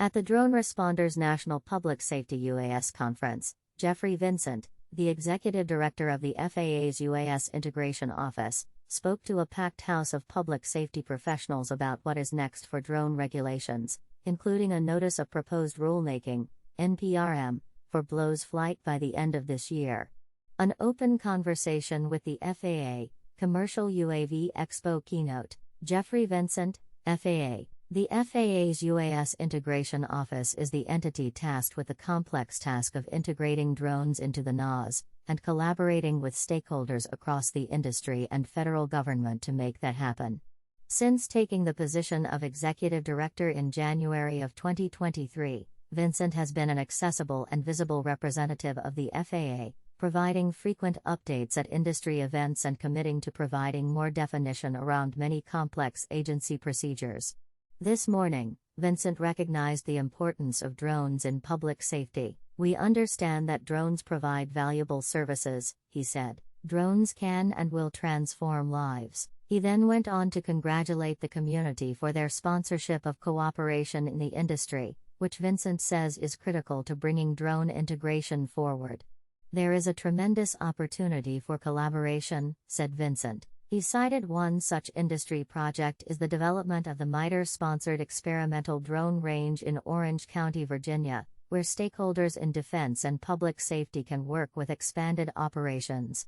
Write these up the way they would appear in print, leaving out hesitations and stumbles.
At the Drone Responders National Public Safety UAS Conference, Jeffrey Vincent, the executive director of the FAA's UAS Integration Office, spoke to a packed house of public safety professionals about what is next for drone regulations, including a Notice of Proposed Rulemaking, NPRM, for BVLOS flight by the end of this year. An open conversation with the FAA, Commercial UAV Expo keynote, Jeffrey Vincent, FAA. The FAA's UAS Integration Office is the entity tasked with the complex task of integrating drones into the NAS, and collaborating with stakeholders across the industry and federal government to make that happen. Since taking the position of Executive Director in January of 2023, Vincent has been an accessible and visible representative of the FAA, providing frequent updates at industry events and committing to providing more definition around many complex agency procedures. This morning, Vincent recognized the importance of drones in public safety. "We understand that drones provide valuable services," he said. "Drones can and will transform lives." He then went on to congratulate the community for their sponsorship of cooperation in the industry, which Vincent says is critical to bringing drone integration forward. "There is a tremendous opportunity for collaboration," said Vincent. He cited one such industry project is the development of the MITRE-sponsored experimental drone range in Orange County, Virginia, where stakeholders in defense and public safety can work with expanded operations.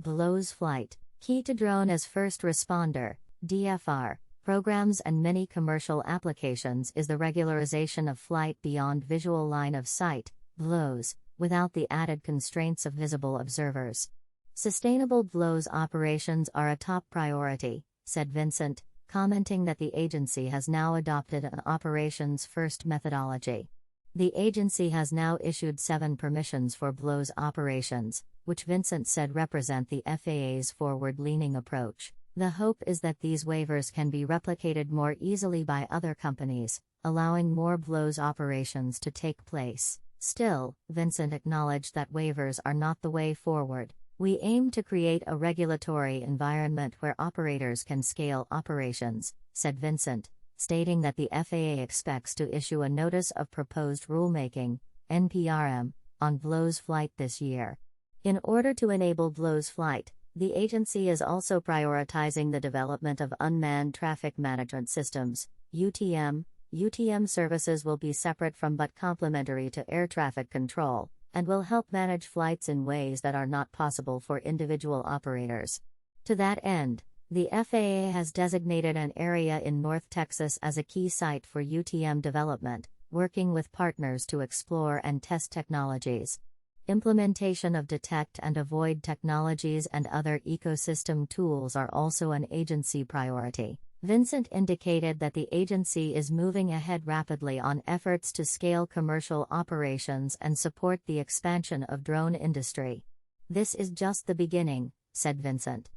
BVLOS flight, key to drone as first responder, DFR, programs and many commercial applications is the regularization of flight beyond visual line of sight, BVLOS, without the added constraints of visible observers. "Sustainable BVLOS operations are a top priority," said Vincent, commenting that the agency has now adopted an operations-first methodology. The agency has now issued 7 permissions for BVLOS operations, which Vincent said represent the FAA's forward-leaning approach. The hope is that these waivers can be replicated more easily by other companies, allowing more BVLOS operations to take place. Still, Vincent acknowledged that waivers are not the way forward. "We aim to create a regulatory environment where operators can scale operations," said Vincent, stating that the FAA expects to issue a Notice of Proposed Rulemaking, NPRM, on BVLOS flight this year. In order to enable BVLOS flight, the agency is also prioritizing the development of unmanned traffic management systems, UTM. UTM services will be separate from but complementary to air traffic control, and will help manage flights in ways that are not possible for individual operators. To that end, the FAA has designated an area in North Texas as a key site for UTM development, working with partners to explore and test technologies. Implementation of detect and avoid technologies and other ecosystem tools are also an agency priority. Vincent indicated that the agency is moving ahead rapidly on efforts to scale commercial operations and support the expansion of drone industry. "This is just the beginning," said Vincent.